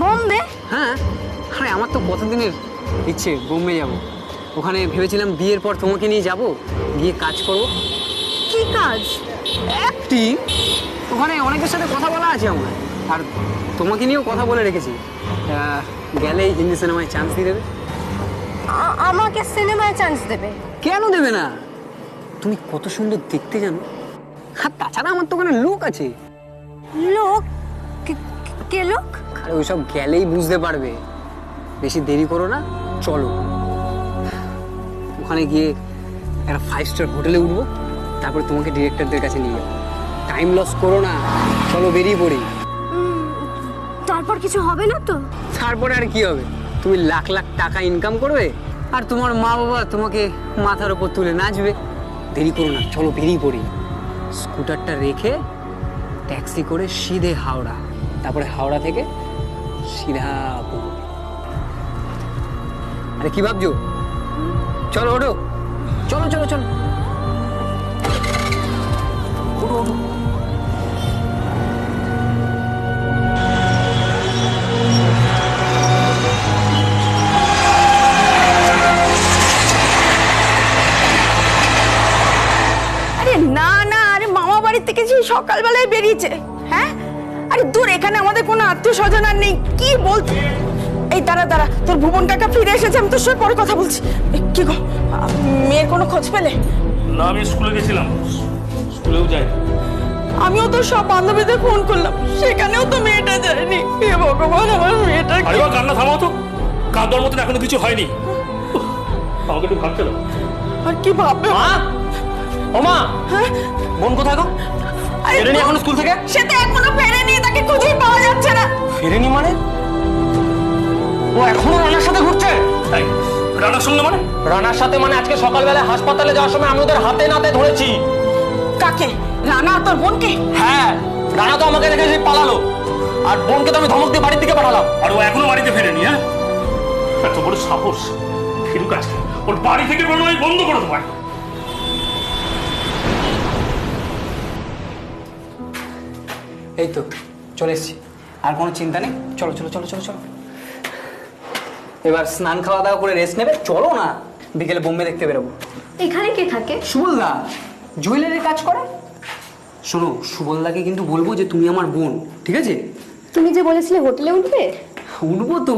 বোম্বে? হ্যাঁ, আরে আমার তো কতদিনের ইচ্ছে বোম্বে যাব। ওখানে ভেবেছিলাম বিয়ের পর তোমাকে নিয়ে যাব, গিয়ে কাজ করব। কি কাজ? অ্যাক্টিং। ওখানে অনেকের সাথে কথা বলা আছে আমার, আর তোমাকে নিয়েও কথা বলে রেখেছি। গেলেই হিন্দি সিনেমায় চান্স দিয়ে দেবে। আমাকে সিনেমায় চান্স দেবে? কেন দেবে না? তুমি কত সুন্দর দেখতে জানো, আর তাছাড়া আমার তো ওখানে লোক আছে। লোক? কে লোক? আরে ওইসব গেলেই বুঝতে পারবে। বেশি দেরি করো না, চলো। ওখানে গিয়ে একটা 5 স্টার হোটেলে উঠবো, তারপরে তোমাকে ডিরেক্টরদের কাছে নিয়ে যাবো। টাইম লস করো না, চলো বেরিয়ে পড়ি। তারপর কিছু হবে না তো? তারপরে আর কি হবে? তুমি লাখ লাখ টাকা ইনকাম করবে, আর তোমার মা বাবা তোমাকে মাথার উপর তুলে নাচবে। দেরি করো না, চলো বেরিয়ে পড়ি। স্কুটারটা রেখে ট্যাক্সি করে সিধে হাওড়া, তারপরে হাওড়া থেকে সিধা বোম্বে। আরে কি ভাবছো? চলো ওঠো, চলো চলো চলো, ওঠো ওঠো। আরে না না, আরে মামা বাড়ি থেকে যে সকালবেলায় বেরিয়েছে। হ্যাঁ, আরে দূর, এখানে আমাদের কোনো আত্মীয় স্বজন আর নেই। কি বল? এই দাঁড়া দাঁড়া, তোর ভুবন কাকা ফিরে এসেছে, আমি তোর সঙ্গে পরে কথা বলছি। কি গো, মেয়ের কোনো খোঁজ পেলে? না, আমি স্কুলে গেছিলাম, স্কুলেও যাই। আমিও তো সব বান্ধবীদের ফোন করলাম, সেখানেও তো মেয়েটা যায়নি। হে ভগবান, আমার মেয়েটা আরে বাবা, কান্না থামাও তো। কাঁদার মতন এখনো কিছু হয়নি। আমাকে একটু ভাবতে দাও। আর কি ভাববে? মা, ও মা, হ্যাঁ, বোন কোথায় গো? আরে ফেরেনি এখনো স্কুল থেকে? সে তো এখনো ফেরেনি, তাকে খুঁজেই পাওয়া যাচ্ছে না। ফেরেনি মানে? ও এখনো রানার সাথে ঘুরছে? এই, রানার সঙ্গে মানে? রানার সাথে মানে আজকে সকালবেলা হাসপাতালে যাওয়ার সময় আমি ওদের হাতে নাতে ধরেছি। কাকে? রানা আর তোর বোনকে? হ্যাঁ, রানা তো আমাকে রেখে সেই পালালো, আর বোনকে তো আমি ধমক দিয়ে বাড়ির দিকে পাঠালাম। আর ও এখনো বাড়িতে ফেরেনি? হ্যাঁ, এত বড় সাহস! ফিরুক আজকে, ওর বাড়ি থেকে বেরোনো বন্ধ করে দেবো। এই তো চলে এসছি, আর কোনো চিন্তা নেই। চলো চলো চলো চলো চলো, এবার স্নান খাওয়া দাওয়া করে রেস্ট নেবে। চলো না, বিকেলে বোম্বে দেখতে বেরোবো। এখানে কে থাকে? সুবলদা জুয়েলারির কাজ করে। শোনো, সুবলদাকে কিন্তু বলবো যে তুমি আমার বোন, ঠিক আছে? তুমি যে বলেছিলে হোটেলে উঠবে। উঠবো তো,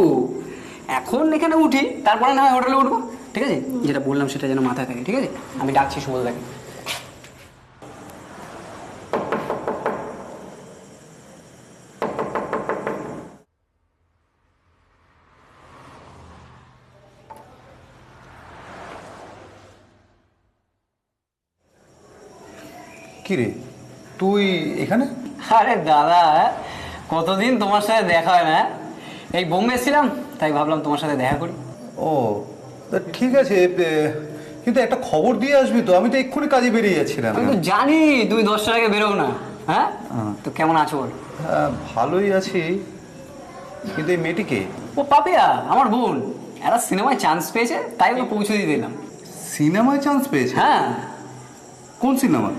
এখন এখানে উঠি, তারপরে না হয় হোটেলে উঠবো, ঠিক আছে? যেটা বললাম সেটা যেন মাথায় থাকে, ঠিক আছে? আমি ডাকছি সুবলদাকে। কি রে, তুই এখানে? আরে দাদা, কতদিন তোমার সাথে দেখা হয় না। এই বোম্বে এসেছিলাম, তাই ভাবলাম তোমার সাথে দেখা করি। ও তা ঠিক আছে, কিন্তু একটা খবর দিয়ে আসবি তো। আমি তো এক্ষুনি কাজে বেরিয়ে যাচ্ছিলাম। আমি তো জানি তুমি 10টার আগে বেরো না। হ্যাঁ, তো কেমন আছো বল? ভালোই আছি, কিন্তু এই মেয়েটিকে? ও পাপিয়া, আমার বোন। এরা সিনেমায় চান্স পেয়েছে, তাই ওকে পৌঁছে দিয়ে দিলাম। সিনেমায় চান্স পেয়েছে? হ্যাঁ। কোন সিনেমা?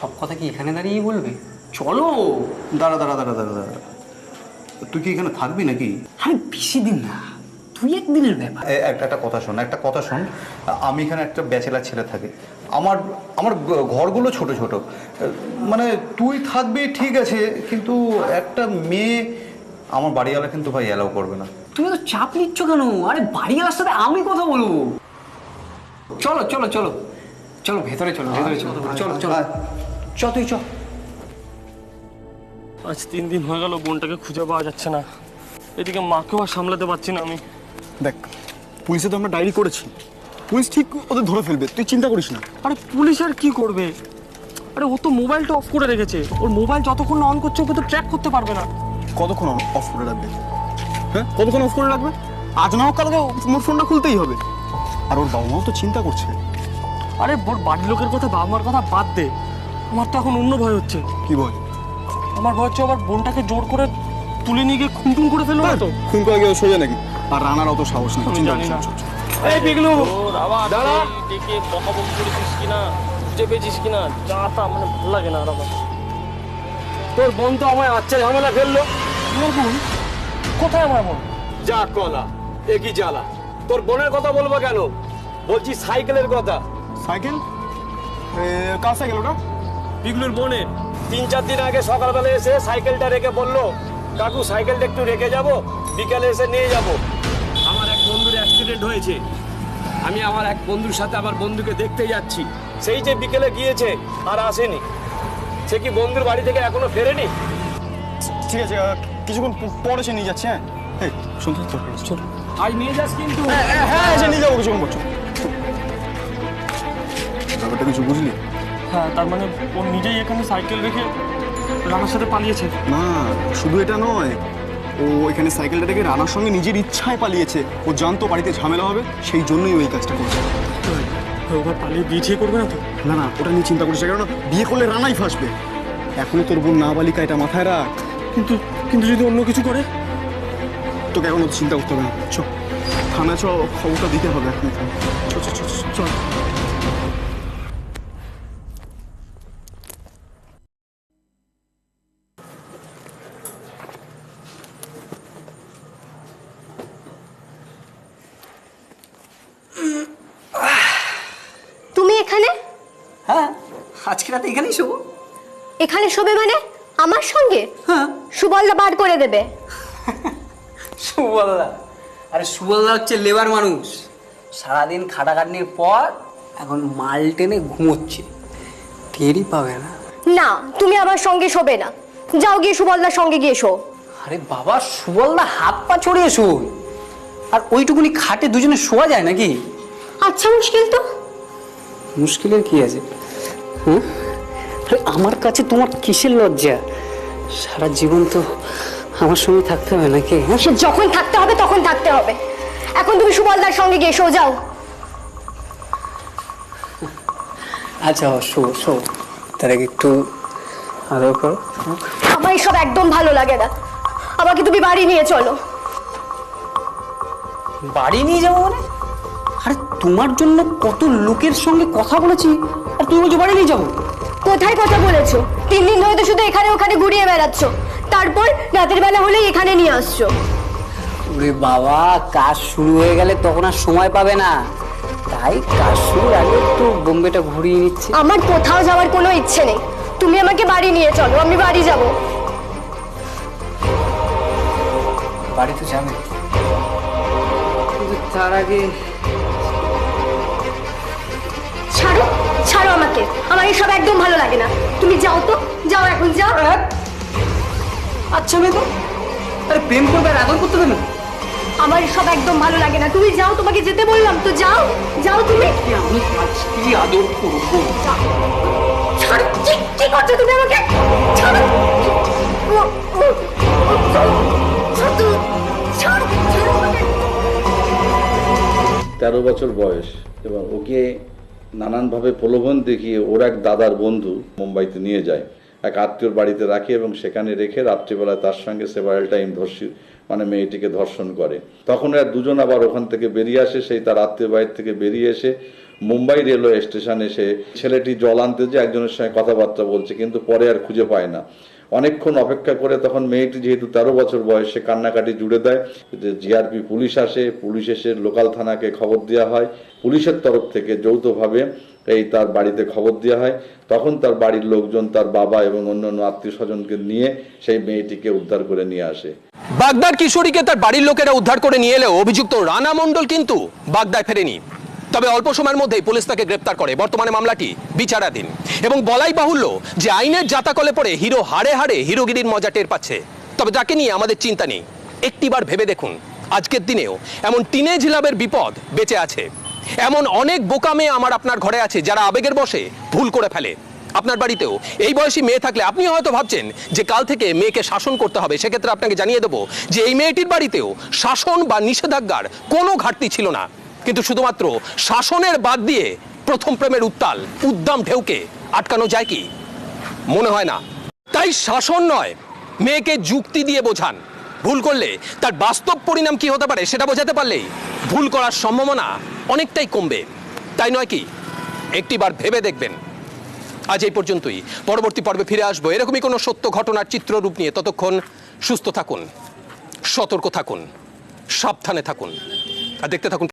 সব কথা কি এখানে দাঁড়িয়ে বলবে? চলো। দাঁড়া দাঁড়া দাঁড়া দাঁড়া দাঁড়া, তুই কি এখানে থাকবি নাকি? আরে বেশি দিন না, 2-1 দিনের ব্যাপার। একটা কথা শোন, একটা কথা শোন। আমি এখানে একটা ব্যাচেলার ছেলে থাকে। আমার আমার ঘরগুলো ছোট ছোট। মানে তুই থাকবি ঠিক আছে, কিন্তু একটা মেয়ে আমার বাড়িওয়ালা কিন্তু ভাই অ্যালাউ করবে না। তুমি তো চাপ নিচ্ছ কেন? আরে বাড়িওয়ালার সাথে আমি কথা বলবো। চলো চলো চলো চলো, ভেতরে চলো, ভেতরে চলো, চলো চলো, চ তুই চ। আজ 3 দিন হয়ে গেল, বোনটাকে খুঁজে পাওয়া যাচ্ছে না। এদিকে মাকেও আর সামলাতে পারছি না আমি। দেখ, পুলিশে তো আমরা ডায়েরি করেছি, পুলিশ ঠিক ওদের ধরে ফেলবে, তুই চিন্তা করিস না। আরে পুলিশ আর কি করবে? আরে ও তো মোবাইলটা অফ করে রেখেছে। ওর মোবাইল যতক্ষণ না অন করছে ওকে তো ট্র্যাক করতে পারবে না। কতক্ষণ অফ করে রাখবে? হ্যাঁ, কতক্ষণ অফ করে রাখবে? আজ না হোক কালকে মোর ফোনটা খুলতেই হবে। আর ওর বাবা মাও তো চিন্তা করছে। আরে ওর বাড়ির লোকের কথা, বাবা মার কথা বাদ দে, আমার তো এখন অন্য ভয় হচ্ছে। কি ভয়? আমার ভয় হচ্ছে আবার বোনটাকে জোর করে তুলে নিয়ে গিয়ে খুন করে ফেললো না তো। খুন করে গিয়ে সোজা নাকি? আর রানার অত সাহস নেই, চিন্তা জানি না। করিস না। এই পিগলু, দাঁড়া। ডেকে বকাবকি করেছিস কিনা, খুঁজে পেয়েছিস কিনা, যা তা মানে ভালো লাগে না। আর আমার তোর বোন তো আমায় আচ্ছা ঝামেলা ফেললো। আমার বোন কোথায় আমার বোন? যা কলা একই জ্বালা। তোর বোনের কথা বলবো কেন, বলছি সাইকেলের কথা। সাইকেল? কার সাইকেল ওটা? পিগলুর বোনের 3-4 দিন আগে সকালবেলা এসে সাইকেলটা রেখে বললো, কাকু সাইকেলটা একটু রেখে যাব, বিকালে এসে নিয়ে যাব। আমার এক বন্ধুর অ্যাক্সিডেন্ট হয়েছে, আমি আমার এক বন্ধুর সাথে আমার বন্ধুকে দেখতে যাচ্ছি। সেই যে বিকেলে গিয়েছে আর আসেনি। সে কি বন্ধুর বাড়ি থেকে এখনো ফেরেনি? ঠিক আছে, কিছুক্ষণ পরে সে নিয়ে যাচ্ছে। হ্যাঁ এই শুনতে চল। আজ নিয়ে যাস কিন্তু। হ্যাঁ এসে নিয়ে যাবো কিছুক্ষণ পর। ব্যাপারটা কিছু বুঝলি? হ্যাঁ, তার মানে ও নিজেই এখানে সাইকেল রেখে রানার সাথে পালিয়েছে। না শুধু এটা নয়, ও এখানে সাইকেলটা রেখে রানার সঙ্গে নিজের ইচ্ছায় পালিয়েছে। ও জানতো বাড়িতে ঝামেলা হবে, সেই জন্যই ওই কাজটা করছে। ওবার পালিয়ে বিয়ে ঠিক করবে না তো? না না, ওটা নিয়ে চিন্তা করিস না, কারণ বিয়ে করলে রানাই ফাঁসবে। এখনো তোর বোন নাবালিকা, এটা মাথায় রাখ। কিন্তু কিন্তু যদি অন্য কিছু করে? তোকে এখন অত চিন্তা করতে হবে না। চ থানা চ, খবরটা দিতে হবে এখন। চল। তুমি এখানে? হ্যাঁ, আজকে রাতে এখানেই শোবো। এখানে শোবে মানে? আমার সঙ্গে? হ্যাঁ। সুবলদা বার করে দেবে। সুবলদা? আরে সুবলদা হচ্ছে লেবার মানুষ, সারাদিন খাটাখাটনির পর এখন মাল টেনে ঘুমোচ্ছে, টেরই পাবে না। না, তুমি আমার সঙ্গে শোবে না। যাও গিয়ে সুবলদার সঙ্গে গিয়ে শো। আরে বাবা, সুবলদা হাত পা ছড়িয়ে শোয়, আর ওইটুকুনি খাটে দুজনে শোয়া যায় নাকি? আচ্ছা, মুশকিল তো। মুশকিলের কি আছে? হ্যাঁ, আরে আমার কাছে তোমার কিসের লজ্জা? সারা জীবন তো আমার সঙ্গে থাকতে হবে নাকি? হ্যাঁ, সে যখন থাকতে হবে তখন থাকতে হবে। এখন তুমি সুবলদার সঙ্গে গিয়ে শো, যাও। আচ্ছা শো শো, তার আগে একটু আদর করো। আমার এসব একদম ভালো লাগে না। আমাকে তুমি বাড়ি নিয়ে চলো। বাড়ি নিয়ে যাবো মানে? আরে তোমার জন্য কত লোকের সঙ্গে কথা বলেছি, আর তুমি বলছো বাড়ি নিয়ে যাবো? কোথায় কথা বলেছো? 3 দিন ধরে তো শুধু এখানে ওখানে ঘুরিয়ে বেড়াচ্ছ, তারপর রাতের বেলা হলে এখানে নিয়ে আসছো। ওরে বাবা, কাজ শুরু হয়ে গেলে তখন আর সময় পাবে না, তাই কাজ শুরুর আগে একটু বোম্বেটা ঘুরিয়ে নিচ্ছি। আমার কোথাও যাওয়ার কোনো ইচ্ছে নেই। তুমি আমাকে বাড়ি নিয়ে চলো, আমি বাড়ি যাব। বাড়ি তো যাবে, কিন্তু তার আগে ছাড়ো, ছাড়ো আমাকে। আমার এসব একদম ভালো লাগে না। তুমি যাও তো, যাও, এখন যাও। আচ্ছা মেয়ে তো, আরে প্রেম করবে আর আদর করতে হবে না? আমার এসব একদম ভালো লাগে না। তুমি যাও, তোমাকে যেতে বললাম তো, যাও, যাও তুমি। আমি আজকে আদর করবো। ছাড়ো, কি করছো তুমি আমাকে? ছাড়ো, ছাড়ো, ছাড়ো আমাকে। 13 বছর বয়স, এবং ওকে নানানভাবে প্রলোভন দেখিয়ে ওর এক দাদার বন্ধু মুম্বাইতে নিয়ে যায়, এক আত্মীয়র বাড়িতে রাখে এবং সেখানে রেখে রাত্রিবেলায় তার সঙ্গে সেভারাল টাইম মেয়েটিকে ধর্ষণ করে। তখন এরা দুজন আবার ওখান থেকে বেরিয়ে আসে, সেই তার আত্মীয় বাড়ির থেকে বেরিয়ে এসে মুম্বাই রেলওয়ে স্টেশনে এসে ছেলেটি জল আনতে যে একজনের সঙ্গে কথাবার্তা বলছে, কিন্তু পরে আর খুঁজে পায় না। অনেকক্ষণ অপেক্ষা করে তখন মেয়েটি যেহেতু 13 বছর বয়সে কান্নাকাটি জুড়ে দেয়, যে জিআরপি পুলিশ আসে, পুলিশ এসে লোকাল থানাকে খবর দেওয়া হয়, পুলিশের তরফ থেকে যৌথভাবে এই তার বাড়িতে খবর দেওয়া হয়। তখন তার বাড়ির লোকজন, তার বাবা এবং অন্যান্য আত্মীয় স্বজনকে নিয়ে সেই মেয়েটিকে উদ্ধার করে নিয়ে আসে। বাগদার কিশোরীকে তার বাড়ির লোকেরা উদ্ধার করে নিয়ে এলেও অভিযুক্ত রানা মণ্ডল কিন্তু বাগদায় ফেরেনি। তবে অল্প সময়ের মধ্যেই পুলিশ তাকে গ্রেপ্তার করে। বর্তমানে মামলাটি বিচারাধীন, এবং বলাই বাহুল্য যে আইনের জাতাকলে পড়ে হিরো হাড়ে হাড়ে হিরোগিরির মজা টের পাচ্ছে। তবে তাকে নিয়ে আমাদের চিন্তা নেই। একটিবার ভেবে দেখুন, আজকের দিনেও এমন টিনেজ লাভের বিপদ বেঁচে আছে। এমন অনেক বোকা মেয়ে আমার আপনার ঘরে আছে যারা আবেগের বশে ভুল করে ফেলে। আপনার বাড়িতেও এই বয়সী মেয়ে থাকলে আপনি হয়তো ভাবছেন যে কাল থেকে মেয়েকে শাসন করতে হবে। সেক্ষেত্রে আপনাকে জানিয়ে দেবো যে এই মেয়েটির বাড়িতেও শাসন বা নিষেধাজ্ঞার কোনো ঘাটতি ছিল না, কিন্তু শুধুমাত্র শাসনের বাদ দিয়ে প্রথম প্রেমের উদ্দাম ঢেউকে আটকানো যায় কি? মনে হয় না। তাই শাসন নয়, মেয়েকে যুক্তি দিয়ে বোঝান। ভুল করলে তার বাস্তব পরিণাম কি হতে পারে সেটা বোঝাতে পারলেই ভুল করার সম্ভাবনা অনেকটাই কমবে, তাই নয় কি? একটিবার ভেবে দেখবেন। আজ এই পর্যন্তই। পরবর্তী পর্বে ফিরে আসবো এরকমই কোনো সত্য ঘটনার চিত্ররূপ নিয়ে। ততক্ষণ সুস্থ থাকুন, সতর্ক থাকুন, সাবধানে থাকুন, আর দেখতে থাকুন